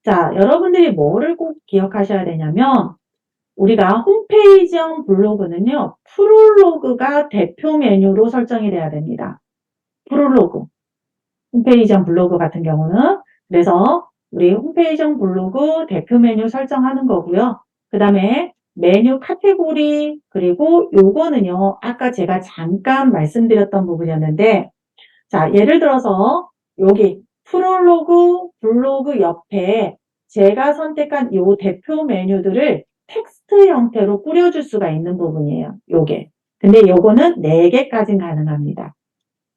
자, 여러분들이 뭐를 꼭 기억하셔야 되냐면, 우리가 홈페이지형 블로그는요, 프롤로그가 대표 메뉴로 설정이 돼야 됩니다. 프롤로그. 홈페이지형 블로그 같은 경우는. 그래서 우리 홈페이지형 블로그 대표 메뉴 설정하는 거고요. 그 다음에 메뉴 카테고리, 그리고 요거는요, 아까 제가 잠깐 말씀드렸던 부분이었는데, 자, 예를 들어서 여기 프롤로그, 블로그 옆에 제가 선택한 요 대표 메뉴들을 텍스트 형태로 꾸려줄 수가 있는 부분이에요. 요게. 근데 요거는 4개까지는 가능합니다.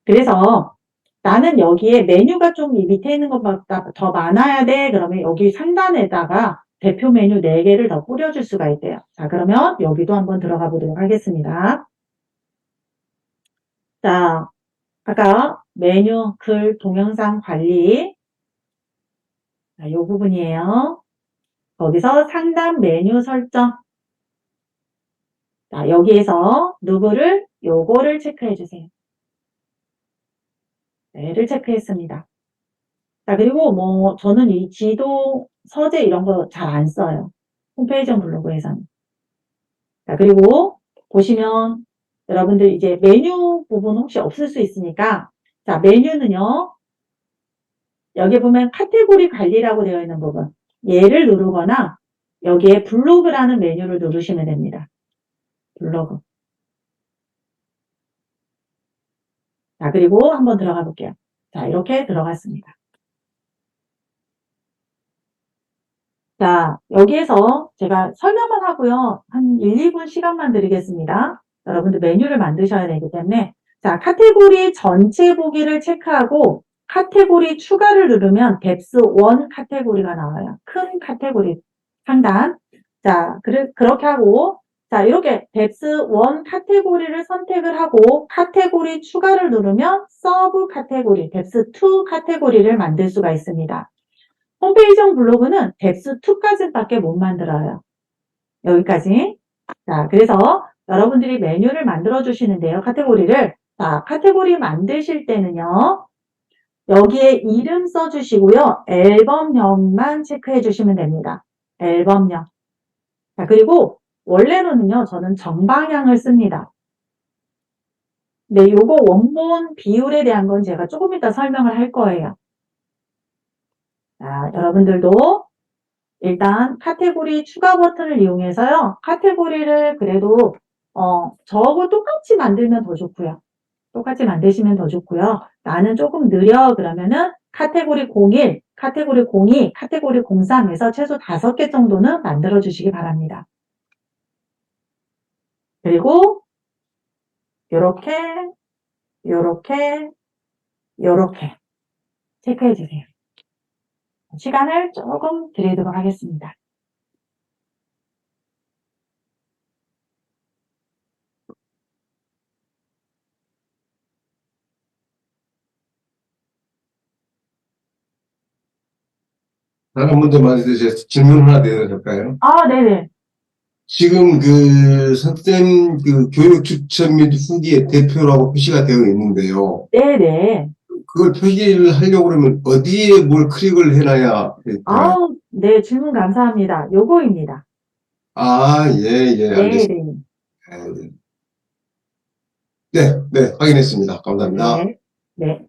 그래서 나는 여기에 메뉴가 좀 이 밑에 있는 것보다 더 많아야 돼. 그러면 여기 상단에다가 대표 메뉴 4개를 더 뿌려줄 수가 있대요. 자, 그러면 여기도 한번 들어가 보도록 하겠습니다. 자, 아까 메뉴, 글, 동영상 관리. 자, 요 부분이에요. 거기서 상단 메뉴 설정. 자, 여기에서 누구를? 요거를 체크해 주세요. 를 체크했습니다. 자, 그리고 뭐, 저는 이 지도, 서재 이런 거 잘 안 써요. 홈페이지형 블로그에서는. 자, 그리고 보시면 여러분들 이제 메뉴 부분 혹시 없을 수 있으니까, 자, 메뉴는요, 여기 보면 카테고리 관리라고 되어 있는 부분. 얘를 누르거나, 여기에 블로그라는 메뉴를 누르시면 됩니다. 블로그. 자, 그리고 한번 들어가 볼게요. 자, 이렇게 들어갔습니다. 자, 여기에서 제가 설명을 하고요. 한 1, 2분 시간만 드리겠습니다. 여러분들 메뉴를 만드셔야 되기 때문에. 자, 카테고리 전체 보기를 체크하고 카테고리 추가를 누르면 뎁스 1 카테고리가 나와요. 큰 카테고리 상단. 자, 그렇게 하고 자, 이렇게 뎁스 1 카테고리를 선택을 하고 카테고리 추가를 누르면 서브 카테고리, 뎁스 2 카테고리를 만들 수가 있습니다. 홈페이지형 블로그는 뎁스 2까지밖에 못 만들어요. 여기까지. 자, 그래서 여러분들이 메뉴를 만들어 주시는데요. 카테고리를. 자, 카테고리 만드실 때는요. 여기에 이름 써주시고요. 앨범명만 체크해 주시면 됩니다. 앨범명. 자, 그리고 원래로는요. 저는 정방향을 씁니다. 네, 요거 원본 비율에 대한 건 제가 조금 이따 설명을 할 거예요. 자, 여러분들도 일단 카테고리 추가 버튼을 이용해서요. 카테고리를 그래도 저하고 똑같이 만들면 더 좋고요. 똑같이 만드시면 더 좋고요. 나는 조금 느려 그러면은 카테고리 01, 카테고리 02, 카테고리 03에서 최소 5개 정도는 만들어 주시기 바랍니다. 그리고 요렇게 요렇게 요렇게 체크해 주세요. 시간을 조금 드리도록 하겠습니다. 다른 분들 많으셔서 질문 하나 드려도 될까요? 아, 네네. 지금 선생님 교육 추천 및 후기의 대표라고 표시가 되어 있는데요. 네네. 그걸 표시를 하려고 그러면 어디에 뭘 클릭을 해놔야 될까요? 아우, 네, 질문 감사합니다. 요거입니다. 예, 알겠습니다. 네네. 네, 확인했습니다. 감사합니다. 네. 네.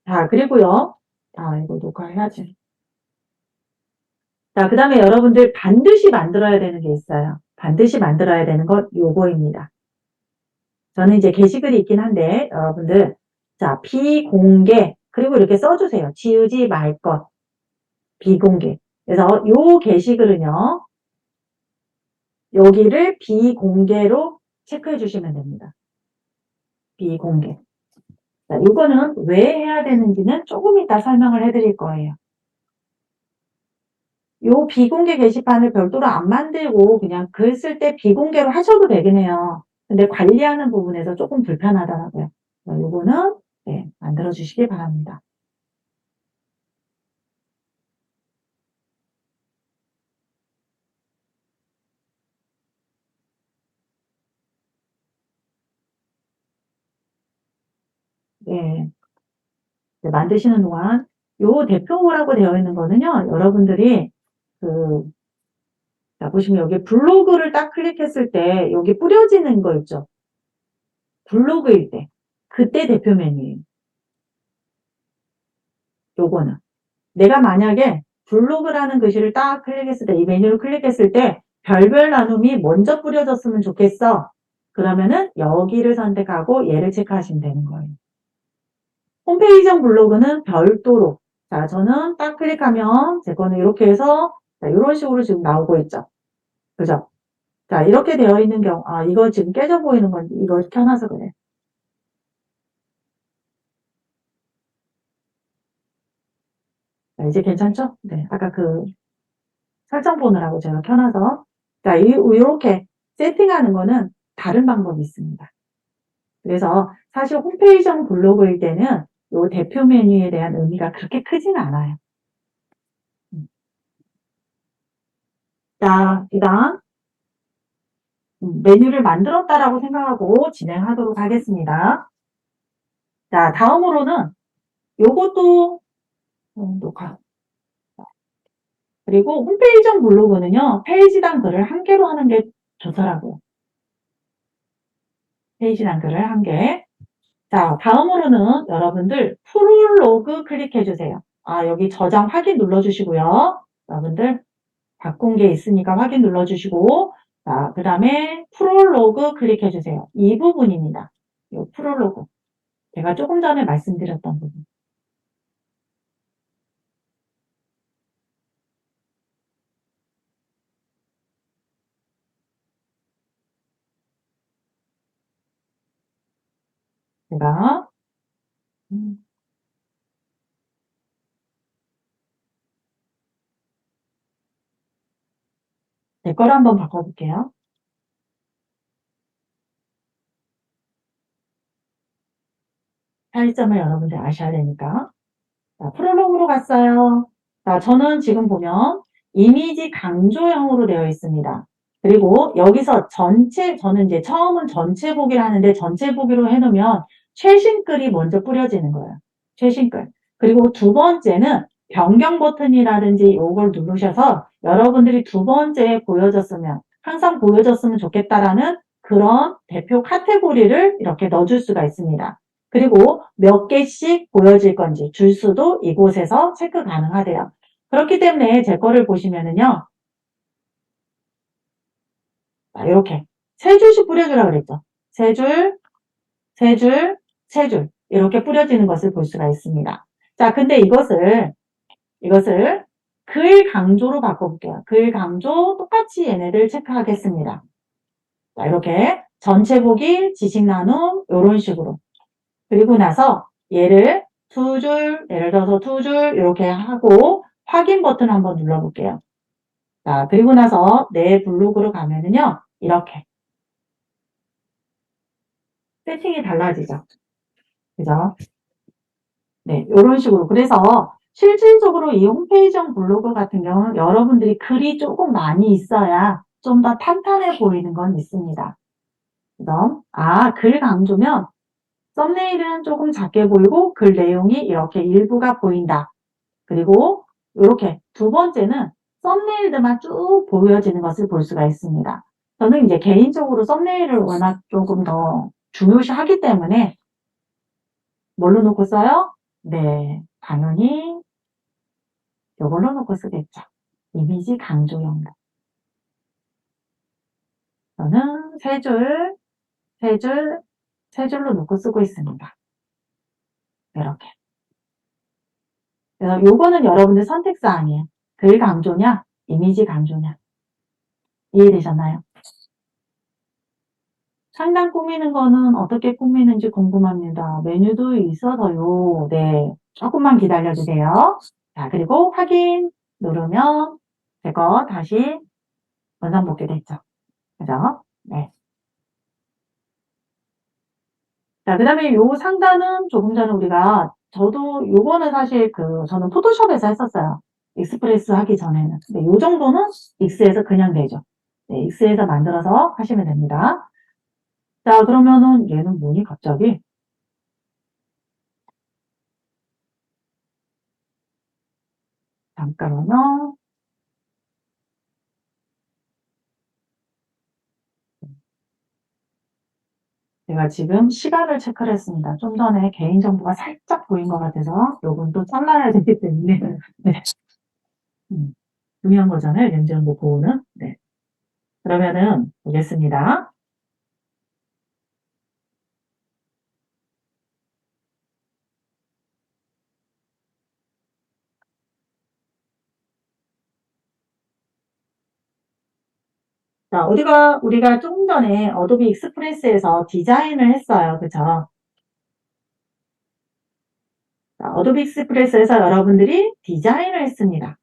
자, 그리고요. 이거 녹화해야지. 자, 그 다음에 여러분들 반드시 만들어야 되는 게 있어요. 반드시 만들어야 되는 것 요거입니다. 저는 이제 게시글이 있긴 한데, 여러분들, 자, 비공개, 그리고 이렇게 써주세요. 지우지 말 것, 비공개. 그래서 요 게시글은요, 여기를 비공개로 체크해 주시면 됩니다. 비공개. 자, 이거는 왜 해야 되는지는 조금 이따 설명을 해드릴 거예요. 요 비공개 게시판을 별도로 안 만들고 그냥 글 쓸 때 비공개로 하셔도 되긴 해요. 근데 관리하는 부분에서 조금 불편하더라고요. 요거는 네, 만들어 주시기 바랍니다. 네. 네, 만드시는 동안 요 대표라고 되어 있는 거는요. 여러분들이 자, 보시면 여기 블로그를 딱 클릭했을 때 여기 뿌려지는 거 있죠. 블로그일 때. 그때 대표 메뉴예요. 요거는. 내가 만약에 블로그라는 글씨를 딱 클릭했을 때, 이 메뉴를 클릭했을 때 별별 나눔이 먼저 뿌려졌으면 좋겠어. 그러면은 여기를 선택하고 얘를 체크하시면 되는 거예요. 홈페이지형 블로그는 별도로. 자, 저는 딱 클릭하면 제 거는 이렇게 해서 자, 이런 식으로 지금 나오고 있죠. 그죠? 자, 이렇게 되어 있는 경우, 이거 지금 깨져 보이는 건지 이걸 켜놔서 그래. 자, 이제 괜찮죠? 네. 아까 설정 보느라고 제가 켜놔서. 자, 이렇게 세팅하는 거는 다른 방법이 있습니다. 그래서 사실 홈페이지형 블로그일 때는 이 대표 메뉴에 대한 의미가 그렇게 크진 않아요. 자, 그다음 메뉴를 만들었다라고 생각하고 진행하도록 하겠습니다. 자, 다음으로는 요것도 녹화. 그리고 홈페이지형 블로그는요, 페이지당 글을 한 개로 하는 게 좋더라고요. 페이지당 글을 한 개. 자, 다음으로는 여러분들 프롤로그 클릭해 주세요. 여기 저장 확인 눌러 주시고요. 여러분들 바꾼 게 있으니까 확인 눌러 주시고, 자, 그 다음에 프롤로그 클릭해 주세요. 이 부분입니다. 이 프롤로그. 제가 조금 전에 말씀드렸던 부분. 제가 제 거를 한번 바꿔볼게요. 차이점을 여러분들 아셔야 되니까. 자, 프롤로그로 갔어요. 자, 저는 지금 보면 이미지 강조형으로 되어 있습니다. 그리고 여기서 저는 이제 처음은 전체 보기를 하는데 전체 보기로 해놓으면 최신 글이 먼저 뿌려지는 거예요. 최신 글. 그리고 두 번째는 변경 버튼이라든지 이걸 누르셔서 여러분들이 두 번째에 보여졌으면, 항상 보여졌으면 좋겠다라는 그런 대표 카테고리를 이렇게 넣어줄 수가 있습니다. 그리고 몇 개씩 보여질 건지 줄수도 이곳에서 체크 가능하대요. 그렇기 때문에 제 거를 보시면은요. 이렇게 세 줄씩 뿌려주라고 그랬죠. 세 줄, 세 줄, 세 줄 이렇게 뿌려지는 것을 볼 수가 있습니다. 자, 근데 이것을 글 강조로 바꿔볼게요. 글 강조 똑같이 얘네들 체크하겠습니다. 자, 이렇게 전체 보기, 지식 나눔 이런 식으로. 그리고 나서 얘를 두 줄, 예를 들어서 두 줄 이렇게 하고 확인 버튼 한번 눌러볼게요. 자, 그리고 나서 내 블로그로 가면은요, 이렇게 세팅이 달라지죠. 그죠? 네, 이런 식으로. 그래서 실질적으로 이 홈페이지형 블로그 같은 경우는 여러분들이 글이 조금 많이 있어야 좀 더 탄탄해 보이는 건 있습니다. 그죠? 글 강조면 썸네일은 조금 작게 보이고 글 내용이 이렇게 일부가 보인다. 그리고 이렇게 두 번째는 썸네일들만 쭉 보여지는 것을 볼 수가 있습니다. 저는 이제 개인적으로 썸네일을 워낙 조금 더 중요시하기 때문에 뭘로 놓고 써요? 네, 당연히 이걸로 놓고 쓰겠죠. 이미지 강조용도. 저는 세 줄, 세 줄, 세 줄로 놓고 쓰고 있습니다. 이렇게. 그래서 요거는 여러분들 선택사항이에요. 글 강조냐, 이미지 강조냐. 이해되셨나요? 상단 꾸미는 거는 어떻게 꾸미는지 궁금합니다. 메뉴도 있어서요. 네. 조금만 기다려주세요. 자, 그리고 확인 누르면 제거 다시 원상 복귀됐죠. 그죠? 네. 자, 그 다음에 요 상단은 조금 전에 저도 요거는 사실 저는 포토샵에서 했었어요. 익스프레스 하기 전에는. 근데 요 정도는 익스에서 그냥 되죠. 네, 익스에서 만들어서 하시면 됩니다. 자, 그러면은 얘는 뭐니, 갑자기? 잠깐만요. 제가 지금 시간을 체크를 했습니다. 좀 전에 개인정보가 살짝 보인 것 같아서 요건 또 잘라야 되기 때문에 네. 중요한 거잖아요. 개인정보 보호는. 네. 그러면은 보겠습니다. 자, 우리가 조금 전에 어도비 익스프레스에서 디자인을 했어요. 그죠? 자, 어도비 익스프레스에서 여러분들이 디자인을 했습니다.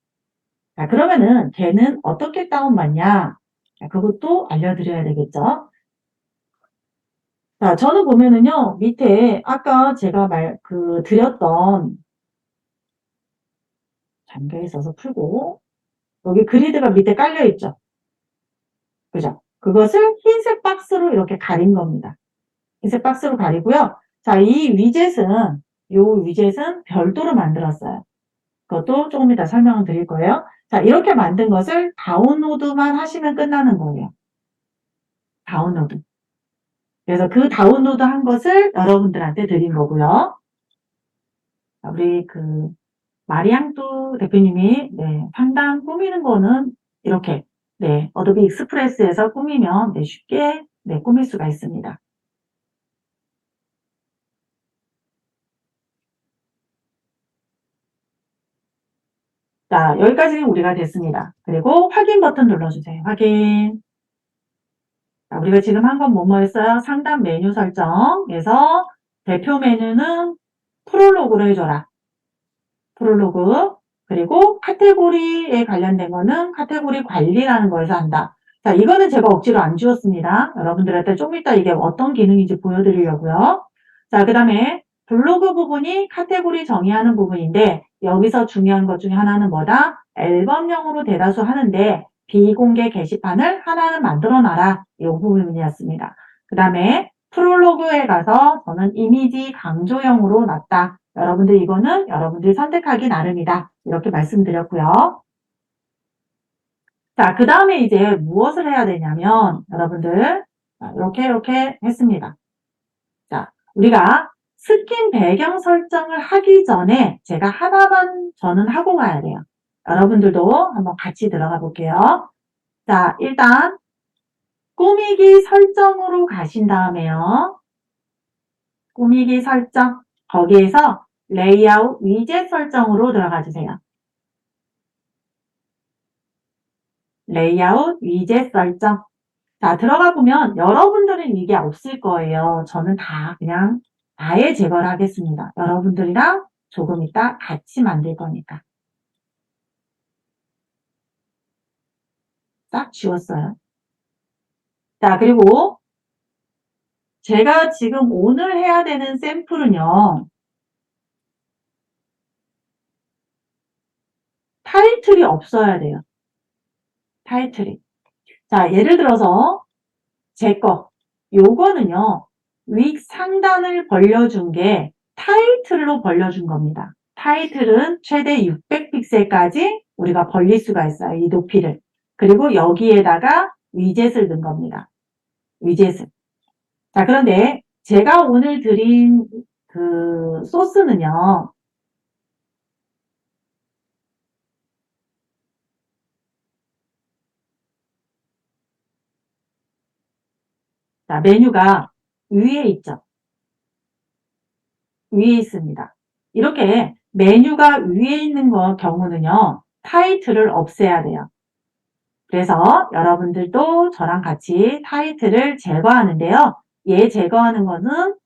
자, 그러면은 걔는 어떻게 다운받냐? 자, 그것도 알려드려야 되겠죠? 자, 저는 보면은요, 밑에 아까 제가 드렸던 잠겨 있어서 풀고, 여기 그리드가 밑에 깔려 있죠? 그죠? 그것을 흰색 박스로 이렇게 가린 겁니다. 흰색 박스로 가리고요. 자, 요 위젯은 별도로 만들었어요. 그것도 조금 이따 설명을 드릴 거예요. 자, 이렇게 만든 것을 다운로드만 하시면 끝나는 거예요. 다운로드. 그래서 그 다운로드 한 것을 여러분들한테 드린 거고요. 자, 우리 마리앙뚜 대표님이, 네, 상단 꾸미는 거는 이렇게, 네, 어도비 익스프레스에서 꾸미면, 네, 쉽게, 네, 꾸밀 수가 있습니다. 자, 여기까지는 우리가 됐습니다. 그리고 확인 버튼 눌러주세요. 확인. 자, 우리가 지금 한 건 뭐였어요? 상단 메뉴 설정에서 대표 메뉴는 프롤로그로 해줘라. 프롤로그. 그리고 카테고리에 관련된 거는 카테고리 관리라는 거에서 한다. 자, 이거는 제가 억지로 안 지웠습니다. 여러분들한테 좀 이따 이게 어떤 기능인지 보여드리려고요. 자, 그 다음에 블로그 부분이 카테고리 정의하는 부분인데 여기서 중요한 것 중에 하나는 뭐다? 앨범용으로 대다수 하는데 비공개 게시판을 하나는 만들어놔라. 이 부분이었습니다. 그 다음에 프롤로그에 가서 저는 이미지 강조형으로 놨다. 여러분들 이거는 여러분들이 선택하기 나름이다. 이렇게 말씀드렸고요. 자, 그 다음에 이제 무엇을 해야 되냐면 여러분들 이렇게 했습니다. 자, 우리가 스킨 배경 설정을 하기 전에 제가 하나만 저는 하고 가야 돼요. 여러분들도 한번 같이 들어가 볼게요. 자, 일단 꾸미기 설정으로 가신 다음에요. 꾸미기 설정, 거기에서 레이아웃 위젯 설정으로 들어가 주세요. 레이아웃 위젯 설정. 자, 들어가 보면 여러분들은 이게 없을 거예요. 저는 그냥 아예 제거를 하겠습니다. 여러분들이랑 조금 이따 같이 만들 거니까. 싹 지웠어요. 자, 그리고 제가 지금 오늘 해야 되는 샘플은요. 타이틀이 없어야 돼요. 타이틀이. 자, 예를 들어서 제 거. 요거는요. 위 상단을 벌려준 게 타이틀로 벌려준 겁니다. 타이틀은 최대 600픽셀까지 우리가 벌릴 수가 있어요. 이 높이를. 그리고 여기에다가 위젯을 넣은 겁니다. 위젯을. 자, 그런데 제가 오늘 드린 그 소스는요. 자, 메뉴가 위에 있죠. 위에 있습니다. 이렇게 메뉴가 위에 있는 경우는요. 타이틀을 없애야 돼요. 그래서 여러분들도 저랑 같이 타이틀을 제거하는데요. 얘 제거하는 거는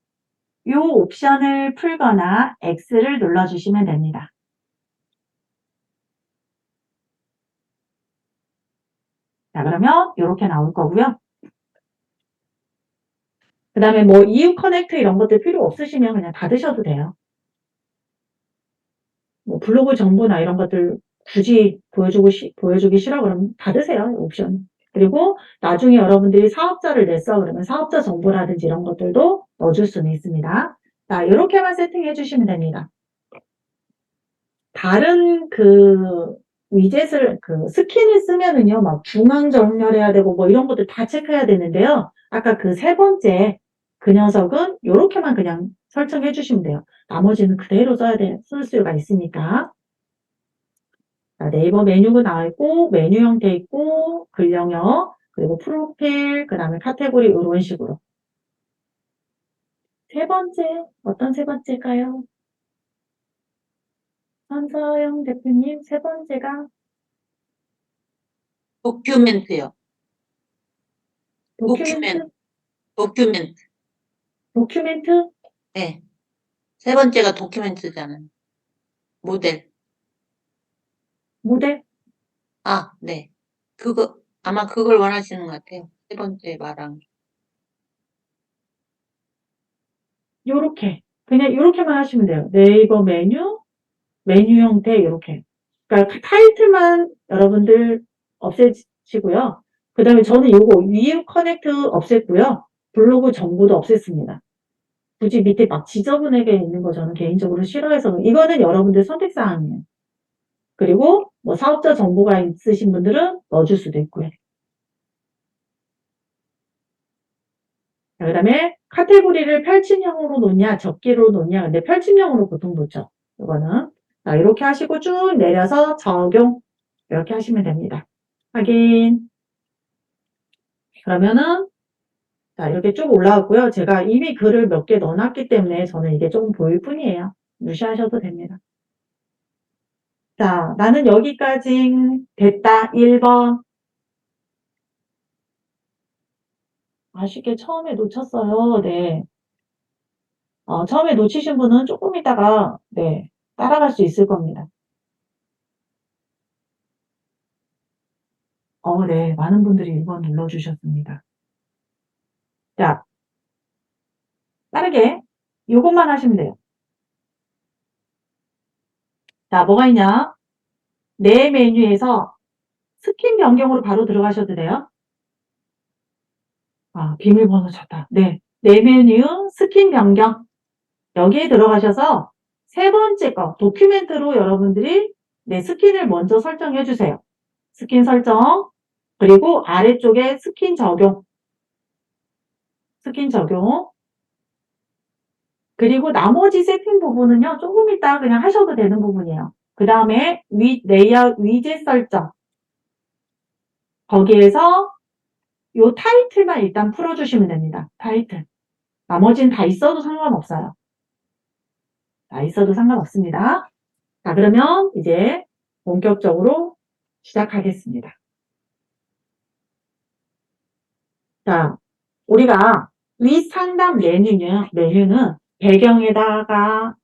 이 옵션을 풀거나 X를 눌러주시면 됩니다. 자, 그러면 이렇게 나올 거고요. 그 다음에 뭐 EU 커넥트 이런 것들 필요 없으시면 그냥 닫으셔도 돼요. 뭐 블로그 정보나 이런 것들 굳이 보여주기 싫어 그러면 닫으세요. 옵션. 그리고 나중에 여러분들이 사업자를 냈어 그러면 사업자 정보라든지 이런 것들도 넣어줄 수는 있습니다. 자, 이렇게만 세팅해 주시면 됩니다. 다른 그 위젯을 스킨을 쓰면은요 막 중앙 정렬해야 되고 뭐 이런 것들 다 체크해야 되는데요. 아까 그 세 번째 그 녀석은 이렇게만 그냥 설정해 주시면 돼요. 나머지는 그대로 쓸 수가 있으니까. 자, 네이버 메뉴가 나와 있고 메뉴 형태 있고 글 영역 그리고 프로필 그 다음에 카테고리 이런 식으로. 세 번째 어떤 세 번째일까요? 한서영 대표님 세 번째가 도큐멘트요. 도큐멘트? 도큐멘트. 도큐멘트? 네. 세 번째가 도큐멘트잖아요. 모델. 모델? 아, 네. 아마 그걸 원하시는 것 같아요. 세 번째 말한. 요렇게. 그냥 요렇게만 하시면 돼요. 네이버 메뉴 형태 요렇게. 그러니까 타이틀만 여러분들 없애시고요. 그 다음에 저는 요거 위에 커넥트 없앴고요. 블로그 정보도 없앴습니다. 굳이 밑에 막 지저분하게 있는 거 저는 개인적으로 싫어해서 이거는 여러분들 선택사항이에요. 그리고 뭐 사업자 정보가 있으신 분들은 넣어줄 수도 있고요. 그 다음에 카테고리를 펼침형으로 놓냐 접기로 놓냐 근데 펼침형으로 보통 놓죠. 이거는 자, 이렇게 하시고 쭉 내려서 적용 이렇게 하시면 됩니다. 확인. 그러면은 자 이렇게 쭉 올라왔고요. 제가 이미 글을 몇 개 넣어놨기 때문에 저는 이게 조금 보일 뿐이에요. 무시하셔도 됩니다. 자, 나는 여기까지 됐다. 1번. 아쉽게 처음에 놓쳤어요. 네. 처음에 놓치신 분은 조금 있다가, 네, 따라갈 수 있을 겁니다. 네, 많은 분들이 1번 눌러주셨습니다. 자, 빠르게, 요것만 하시면 돼요. 자, 뭐가 있냐? 내 메뉴에서 스킨 변경으로 바로 들어가셔도 돼요. 비밀번호 쳤다. 네. 내 메뉴 스킨 변경. 여기에 들어가셔서 세 번째 거, 도큐멘트로 여러분들이 내 스킨을 먼저 설정해 주세요. 스킨 설정. 그리고 아래쪽에 스킨 적용. 스킨 적용. 그리고 나머지 세팅 부분은요, 조금 이따 그냥 하셔도 되는 부분이에요. 그 다음에 레이아웃 위젯 설정. 거기에서 요 타이틀만 일단 풀어주시면 됩니다. 타이틀. 나머지는 다 있어도 상관없어요. 다 있어도 상관없습니다. 자, 그러면 이제 본격적으로 시작하겠습니다. 자, 우리가 위 상단 메뉴는 배경에다가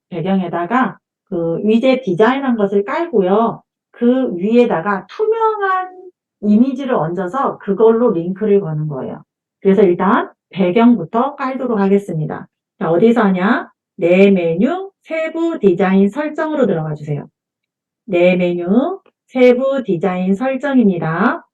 그 위젯 디자인한 것을 깔고요. 그 위에다가 투명한 이미지를 얹어서 그걸로 링크를 거는 거예요. 그래서 일단 배경부터 깔도록 하겠습니다. 자, 어디서 하냐? 내 메뉴 세부 디자인 설정으로 들어가 주세요. 내 메뉴 세부 디자인 설정입니다.